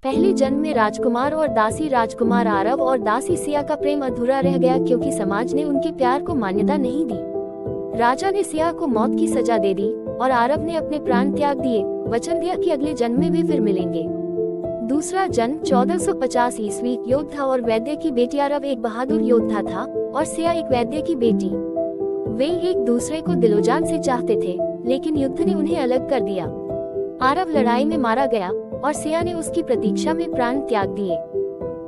पहले जन्म में राजकुमार और दासी राजकुमार आरव और दासी सिया का प्रेम अधूरा रह गया क्योंकि समाज ने उनके प्यार को मान्यता नहीं दी। राजा ने सिया को मौत की सजा दे दी और आरव ने अपने प्राण त्याग दिए, वचन दिया कि अगले जन्म में भी फिर मिलेंगे। दूसरा जन्म 1450 ईस्वी। योद्धा और वैद्य की बेटी। आरव एक बहादुर योद्धा था और सिया एक वैद्य की बेटी। वे एक दूसरे को दिलोजान से चाहते थे, लेकिन युद्ध ने उन्हें अलग कर दिया। आरव लड़ाई में मारा गया और सिया ने उसकी प्रतीक्षा में प्राण त्याग दिए।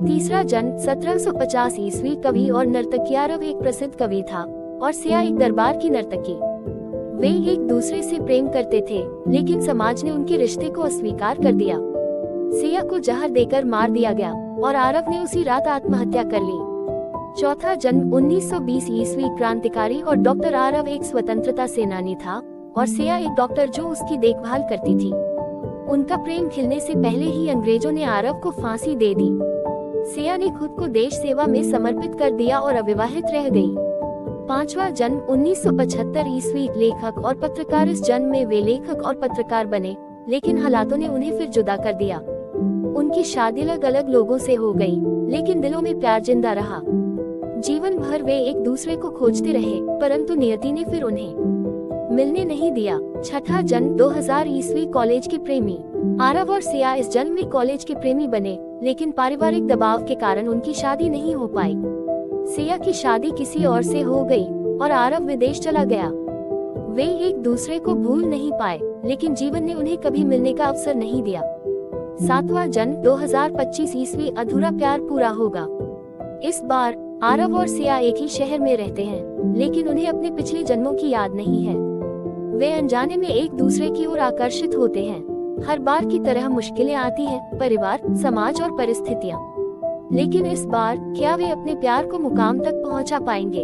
तीसरा जन्म 1750 ईस्वी। कवि और नर्तकी। आरव एक प्रसिद्ध कवि था और सिया एक दरबार की नर्तकी। वे एक दूसरे से प्रेम करते थे, लेकिन समाज ने उनके रिश्ते को अस्वीकार कर दिया। सिया को जहर देकर मार दिया गया और आरव ने उसी रात आत्महत्या कर ली। चौथा जन्म 1920 ईस्वी। क्रांतिकारी और डॉक्टर। आरव एक स्वतंत्रता सेनानी था और सिया एक डॉक्टर जो उसकी देखभाल करती थी। उनका प्रेम खिलने से पहले ही अंग्रेजों ने आरव को फांसी दे दी। सिया ने खुद को देश सेवा में समर्पित कर दिया और अविवाहित रह गई। पांचवा जन्म 1975 ईस्वी। लेखक और पत्रकार। इस जन्म में वे लेखक और पत्रकार बने, लेकिन हालातों ने उन्हें फिर जुदा कर दिया। उनकी शादी अलग अलग लोगों से हो गई, लेकिन दिलों में प्यार जिंदा रहा। जीवन भर वे एक दूसरे को खोजते रहे, परंतु नियति ने फिर उन्हें मिलने नहीं दिया। छठा जन्म 2000 ईस्वी। कॉलेज के प्रेमी। आरव और सिया इस जन्म में कॉलेज के प्रेमी बने, लेकिन पारिवारिक दबाव के कारण उनकी शादी नहीं हो पाई। सिया की शादी किसी और से हो गई और आरव विदेश चला गया। वे एक दूसरे को भूल नहीं पाए, लेकिन जीवन ने उन्हें कभी मिलने का अवसर नहीं दिया। सातवां जन्म 2025 ईस्वी। अधूरा प्यार पूरा होगा। इस बार आरव और सिया एक ही शहर में रहते हैं, लेकिन उन्हें अपने पिछले जन्मों की याद नहीं है। वे अनजाने में एक दूसरे की ओर आकर्षित होते हैं। हर बार की तरह मुश्किलें आती हैं, परिवार, समाज और परिस्थितियां। लेकिन इस बार क्या वे अपने प्यार को मुकाम तक पहुंचा पाएंगे?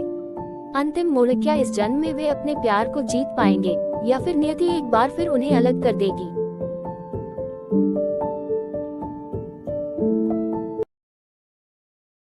अंतिम मोड़। क्या इस जन्म में वे अपने प्यार को जीत पाएंगे या फिर नियति एक बार फिर उन्हें अलग कर देगी?